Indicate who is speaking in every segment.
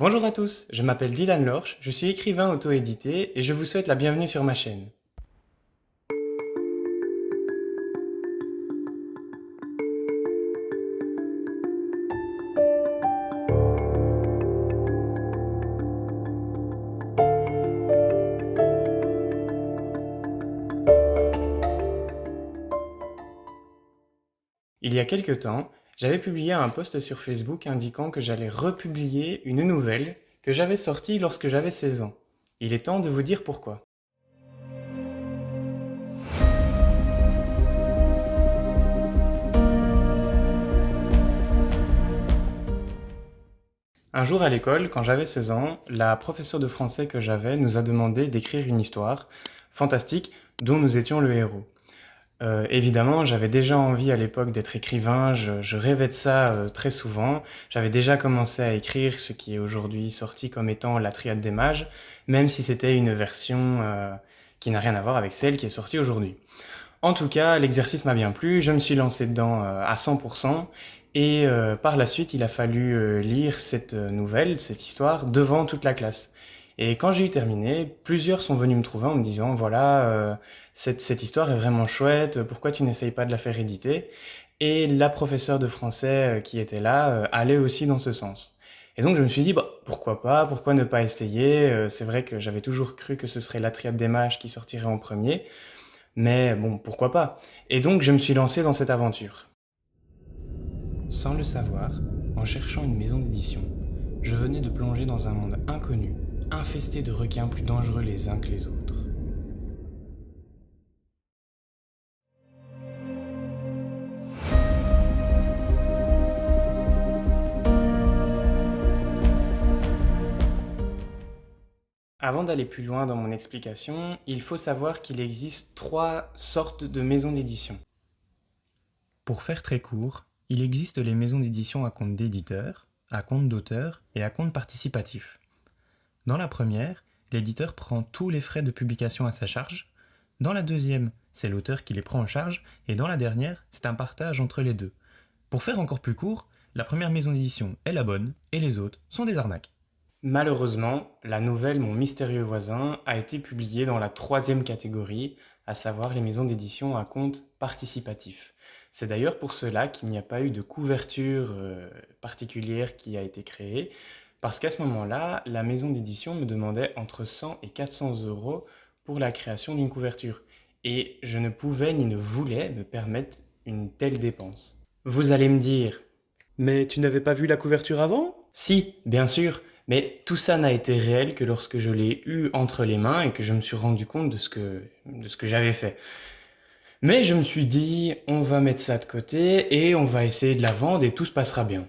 Speaker 1: Bonjour à tous, je m'appelle Dylan Lorch, je suis écrivain auto-édité et je vous souhaite la bienvenue sur ma chaîne. Il y a quelque temps, j'avais publié un post sur Facebook indiquant que j'allais republier une nouvelle que j'avais sortie lorsque j'avais 16 ans. Il est temps de vous dire pourquoi. Un jour à l'école, quand j'avais 16 ans, la professeure de français que j'avais nous a demandé d'écrire une histoire fantastique dont nous étions le héros. Évidemment, j'avais déjà envie à l'époque d'être écrivain, je rêvais de ça très souvent. J'avais déjà commencé à écrire ce qui est aujourd'hui sorti comme étant la Triade des Mages, même si c'était une version qui n'a rien à voir avec celle qui est sortie aujourd'hui. En tout cas, l'exercice m'a bien plu, je me suis lancé dedans à 100%, et par la suite, il a fallu lire cette nouvelle, cette histoire, devant toute la classe. Et quand j'ai eu terminé, plusieurs sont venus me trouver en me disant, voilà, cette histoire est vraiment chouette, pourquoi tu n'essayes pas de la faire éditer? Et la professeure de français qui était là allait aussi dans ce sens. Et donc je me suis dit, bah, pourquoi pas, pourquoi ne pas essayer? C'est vrai que j'avais toujours cru que ce serait la Triade des Mages qui sortirait en premier, mais bon, pourquoi pas? Et donc je me suis lancé dans cette aventure. Sans le savoir, en cherchant une maison d'édition, je venais de plonger dans un monde inconnu, infesté de requins plus dangereux les uns que les autres. Avant d'aller plus loin dans mon explication, il faut savoir qu'il existe trois sortes de maisons d'édition. Pour faire très court, il existe les maisons d'édition à compte d'éditeur, à compte d'auteur et à compte participatif. Dans la première, l'éditeur prend tous les frais de publication à sa charge. Dans la deuxième, c'est l'auteur qui les prend en charge. Et dans la dernière, c'est un partage entre les deux. Pour faire encore plus court, la première maison d'édition est la bonne et les autres sont des arnaques. Malheureusement, la nouvelle Mon mystérieux voisin a été publiée dans la troisième catégorie, à savoir les maisons d'édition à compte participatif. C'est d'ailleurs pour cela qu'il n'y a pas eu de couverture particulière qui a été créée, parce qu'à ce moment-là, la maison d'édition me demandait entre 100 et 400 euros pour la création d'une couverture. Et je ne pouvais ni ne voulais me permettre une telle dépense. Vous allez me dire,
Speaker 2: Mais tu n'avais pas vu la couverture avant?
Speaker 1: si, bien sûr, mais tout ça n'a été réel que lorsque je l'ai eu entre les mains et que je me suis rendu compte de ce que j'avais fait. Mais je me suis dit, on va mettre ça de côté et on va essayer de la vendre et tout se passera bien.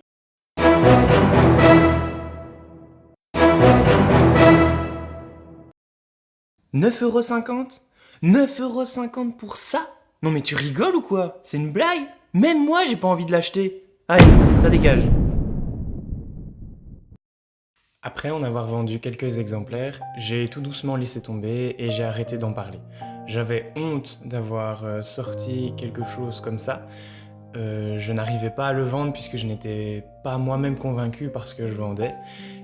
Speaker 2: 9,50 €? 9,50 € pour ça? Non mais tu rigoles ou quoi? C'est une blague? Même moi j'ai pas envie de l'acheter. Allez, ça dégage.
Speaker 1: Après en avoir vendu quelques exemplaires, j'ai tout doucement laissé tomber et j'ai arrêté d'en parler. J'avais honte d'avoir sorti quelque chose comme ça. Je n'arrivais pas à le vendre puisque je n'étais pas moi-même convaincu par ce que je vendais.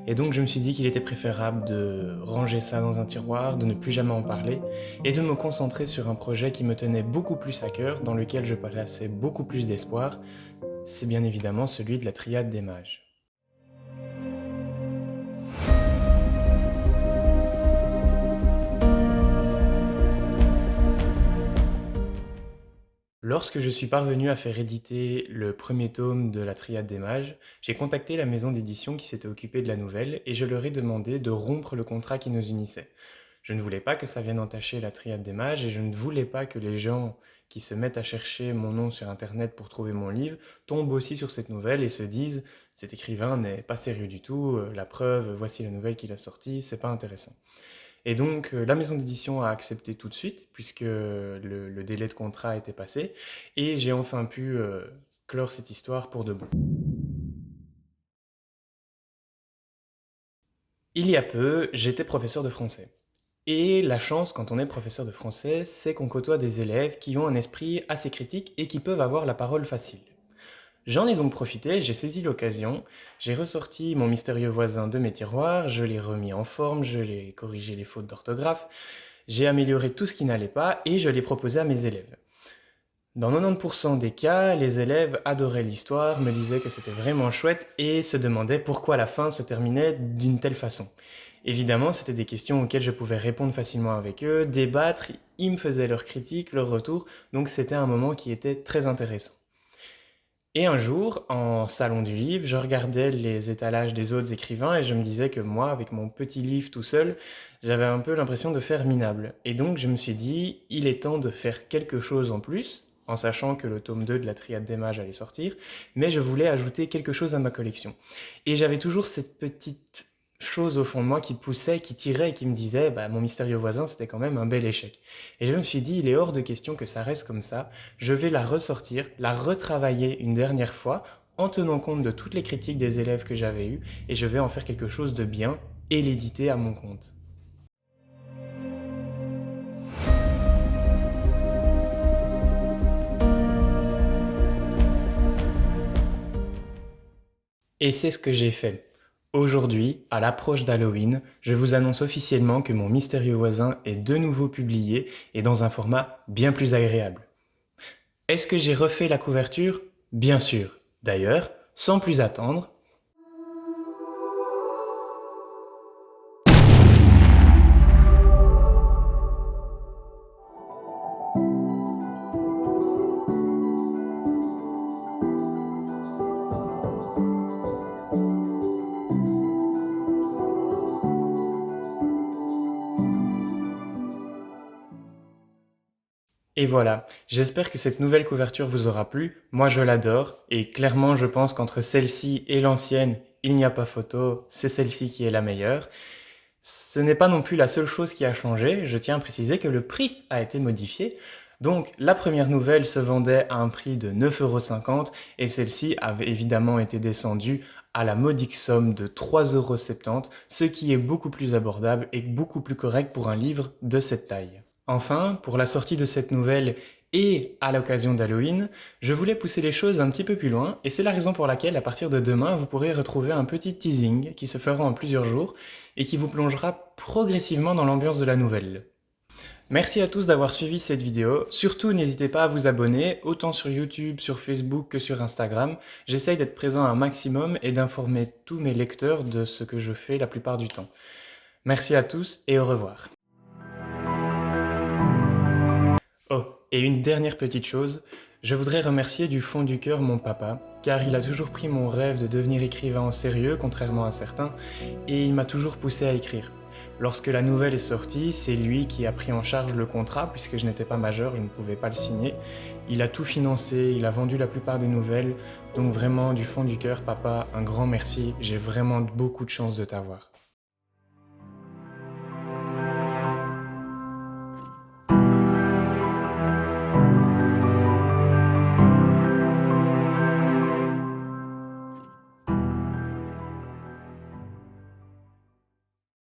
Speaker 1: Et donc je me suis dit qu'il était préférable de ranger ça dans un tiroir, de ne plus jamais en parler, et de me concentrer sur un projet qui me tenait beaucoup plus à cœur, dans lequel je plaçais beaucoup plus d'espoir. C'est bien évidemment celui de la Triade des Mages. Lorsque je suis parvenu à faire éditer le premier tome de la Triade des Mages, j'ai contacté la maison d'édition qui s'était occupée de la nouvelle et je leur ai demandé de rompre le contrat qui nous unissait. Je ne voulais pas que ça vienne entacher la Triade des Mages et je ne voulais pas que les gens qui se mettent à chercher mon nom sur internet pour trouver mon livre tombent aussi sur cette nouvelle et se disent cet écrivain n'est pas sérieux du tout, la preuve, voici la nouvelle qu'il a sortie, c'est pas intéressant. Et donc, la maison d'édition a accepté tout de suite, puisque le délai de contrat était passé, et j'ai enfin pu clore cette histoire pour de bon. Il y a peu, j'étais professeur de français. Et la chance quand on est professeur de français, c'est qu'on côtoie des élèves qui ont un esprit assez critique et qui peuvent avoir la parole facile. J'en ai donc profité, j'ai saisi l'occasion, j'ai ressorti mon mystérieux voisin de mes tiroirs, je l'ai remis en forme, je l'ai corrigé les fautes d'orthographe, j'ai amélioré tout ce qui n'allait pas et je l'ai proposé à mes élèves. Dans 90% des cas, les élèves adoraient l'histoire, me disaient que c'était vraiment chouette et se demandaient pourquoi la fin se terminait d'une telle façon. Évidemment, c'était des questions auxquelles je pouvais répondre facilement avec eux, débattre, ils me faisaient leurs critiques, leurs retours, donc c'était un moment qui était très intéressant. Et un jour, en salon du livre, je regardais les étalages des autres écrivains et je me disais que moi, avec mon petit livre tout seul, j'avais un peu l'impression de faire minable. Et donc je me suis dit, il est temps de faire quelque chose en plus, en sachant que le tome 2 de la Triade des Mages allait sortir, mais je voulais ajouter quelque chose à ma collection. Et j'avais toujours cette petite chose au fond de moi qui poussait, qui tirait et qui me disait, bah, mon mystérieux voisin, c'était quand même un bel échec. Et je me suis dit, il est hors de question que ça reste comme ça, je vais la ressortir, la retravailler une dernière fois, en tenant compte de toutes les critiques des élèves que j'avais eues, et je vais en faire quelque chose de bien, et l'éditer à mon compte. Et c'est ce que j'ai fait. Aujourd'hui, à l'approche d'Halloween, je vous annonce officiellement que mon mystérieux voisin est de nouveau publié et dans un format bien plus agréable. Est-ce que j'ai refait la couverture? Bien sûr. D'ailleurs, sans plus attendre, et voilà, j'espère que cette nouvelle couverture vous aura plu, moi je l'adore, et clairement je pense qu'entre celle-ci et l'ancienne, il n'y a pas photo, c'est celle-ci qui est la meilleure. Ce n'est pas non plus la seule chose qui a changé, je tiens à préciser que le prix a été modifié. Donc la première nouvelle se vendait à un prix de 9,50 € et celle-ci avait évidemment été descendue à la modique somme de 3,70 €, ce qui est beaucoup plus abordable et beaucoup plus correct pour un livre de cette taille. Enfin, pour la sortie de cette nouvelle et à l'occasion d'Halloween, je voulais pousser les choses un petit peu plus loin et c'est la raison pour laquelle à partir de demain vous pourrez retrouver un petit teasing qui se fera en plusieurs jours et qui vous plongera progressivement dans l'ambiance de la nouvelle. Merci à tous d'avoir suivi cette vidéo, surtout n'hésitez pas à vous abonner, autant sur YouTube, sur Facebook que sur Instagram. J'essaye d'être présent un maximum et d'informer tous mes lecteurs de ce que je fais la plupart du temps. Merci à tous et au revoir. Oh, et une dernière petite chose, je voudrais remercier du fond du cœur mon papa, car il a toujours pris mon rêve de devenir écrivain au sérieux, contrairement à certains, et il m'a toujours poussé à écrire. Lorsque la nouvelle est sortie, c'est lui qui a pris en charge le contrat, puisque je n'étais pas majeur, je ne pouvais pas le signer. Il a tout financé, il a vendu la plupart des nouvelles, donc vraiment du fond du cœur, papa, un grand merci, j'ai vraiment beaucoup de chance de t'avoir.